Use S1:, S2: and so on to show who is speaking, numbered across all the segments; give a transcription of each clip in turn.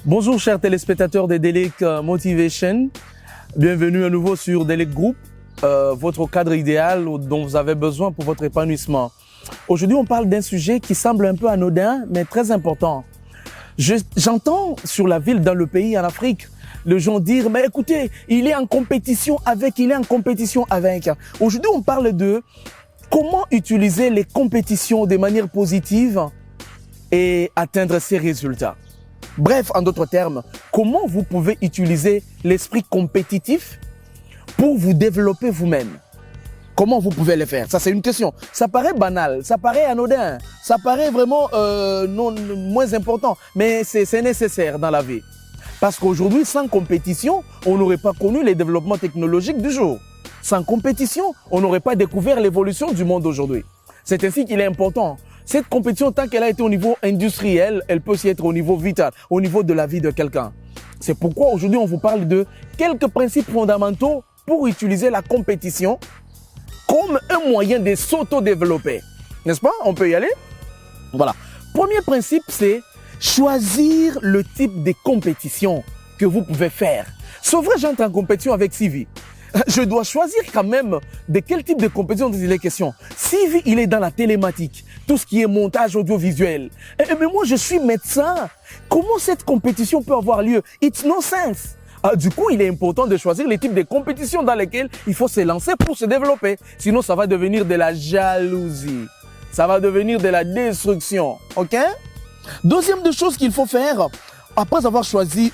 S1: Bonjour chers téléspectateurs de Delic Motivation, bienvenue à nouveau sur Delic Group, votre cadre idéal dont vous avez besoin pour votre épanouissement. Aujourd'hui on parle d'un sujet qui semble un peu anodin mais très important. J'entends sur la ville, dans le pays, en Afrique, les gens dire mais écoutez, il est en compétition avec. Aujourd'hui on parle de comment utiliser les compétitions de manière positive et atteindre ses résultats. Bref, en d'autres termes, comment vous pouvez utiliser l'esprit compétitif pour vous développer vous-même? Comment vous pouvez le faire? Ça, c'est une question. Ça paraît banal, ça paraît anodin, ça paraît vraiment moins important, mais c'est nécessaire dans la vie. Parce qu'aujourd'hui, sans compétition, on n'aurait pas connu les développements technologiques du jour. Sans compétition, on n'aurait pas découvert l'évolution du monde aujourd'hui. C'est ainsi qu'il est important. Cette compétition, tant qu'elle a été au niveau industriel, elle peut aussi être au niveau vital, au niveau de la vie de quelqu'un. C'est pourquoi aujourd'hui, on vous parle de quelques principes fondamentaux pour utiliser la compétition comme un moyen de s'auto-développer. N'est-ce pas? On peut y aller? Voilà. Premier principe, c'est choisir le type de compétition que vous pouvez faire. C'est vrai, j'entre en compétition avec Sylvie. Je dois choisir quand même de quel type de compétition il est question. Sylvie, il est dans la télématique, tout ce qui est montage audiovisuel. Mais moi, je suis médecin. Comment cette compétition peut avoir lieu? It's no sense. Du coup, il est important de choisir les types de compétitions dans lesquelles il faut se lancer pour se développer. Sinon, ça va devenir de la jalousie. Ça va devenir de la destruction. OK? Deuxième des choses qu'il faut faire, après avoir choisi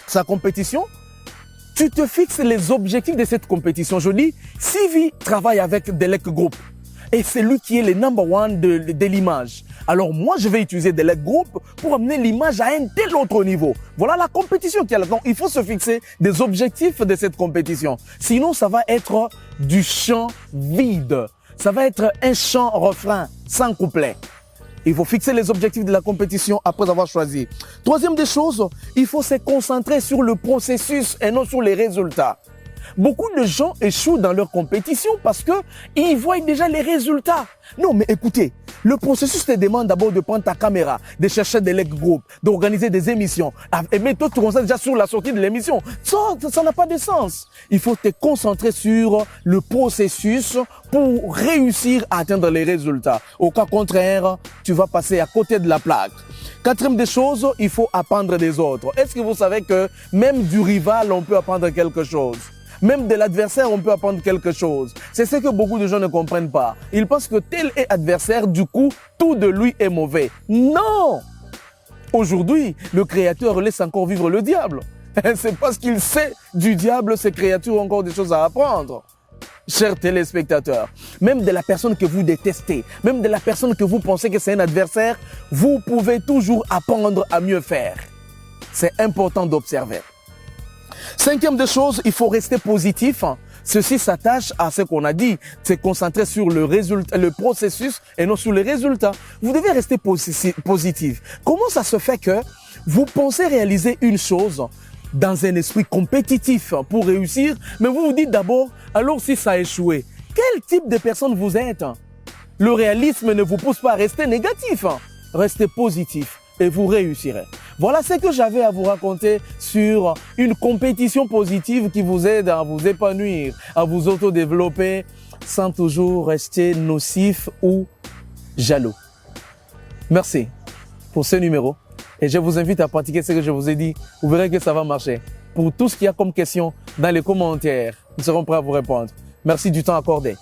S1: sa compétition, tu te fixes les objectifs de cette compétition. Je dis, Sylvie travaille avec Delic Group et c'est lui qui est le number one de l'image. Alors moi, je vais utiliser Delic Group pour amener l'image à un tel autre niveau. Voilà la compétition qu'il y a là-dedans. Il faut se fixer des objectifs de cette compétition. Sinon, ça va être du chant vide. Ça va être un chant refrain sans couplet. Il faut fixer les objectifs de la compétition après avoir choisi. Troisième des choses, il faut se concentrer sur le processus et non sur les résultats. Beaucoup de gens échouent dans leur compétition parce qu'ils voient déjà les résultats. Non, mais écoutez, le processus te demande d'abord de prendre ta caméra, de chercher des Delic Group, d'organiser des émissions. Et toi, tu concentres déjà sur la sortie de l'émission. Ça n'a pas de sens. Il faut te concentrer sur le processus pour réussir à atteindre les résultats. Au cas contraire, tu vas passer à côté de la plaque. Quatrième des choses, il faut apprendre des autres. Est-ce que vous savez que même du rival, on peut apprendre quelque chose? Même de l'adversaire, on peut apprendre quelque chose. C'est ce que beaucoup de gens ne comprennent pas. Ils pensent que tel est adversaire, du coup, tout de lui est mauvais. Non! Aujourd'hui, le Créateur laisse encore vivre le diable. C'est parce qu'il sait du diable, ces créatures ont encore des choses à apprendre. Chers téléspectateurs, même de la personne que vous détestez, même de la personne que vous pensez que c'est un adversaire, vous pouvez toujours apprendre à mieux faire. C'est important d'observer. Cinquième des choses, il faut rester positif. Ceci s'attache à ce qu'on a dit, c'est concentrer sur le processus et non sur les résultats. Vous devez rester positif. Comment ça se fait que vous pensez réaliser une chose dans un esprit compétitif pour réussir, mais vous vous dites d'abord, alors si ça a échoué, quel type de personne vous êtes? Le réalisme ne vous pousse pas à rester négatif. Restez positif et vous réussirez. Voilà ce que j'avais à vous raconter sur une compétition positive qui vous aide à vous épanouir, à vous autodévelopper sans toujours rester nocif ou jaloux. Merci pour ce numéro et je vous invite à pratiquer ce que je vous ai dit. Vous verrez que ça va marcher. Pour tout ce qu'il y a comme question dans les commentaires, nous serons prêts à vous répondre. Merci du temps accordé.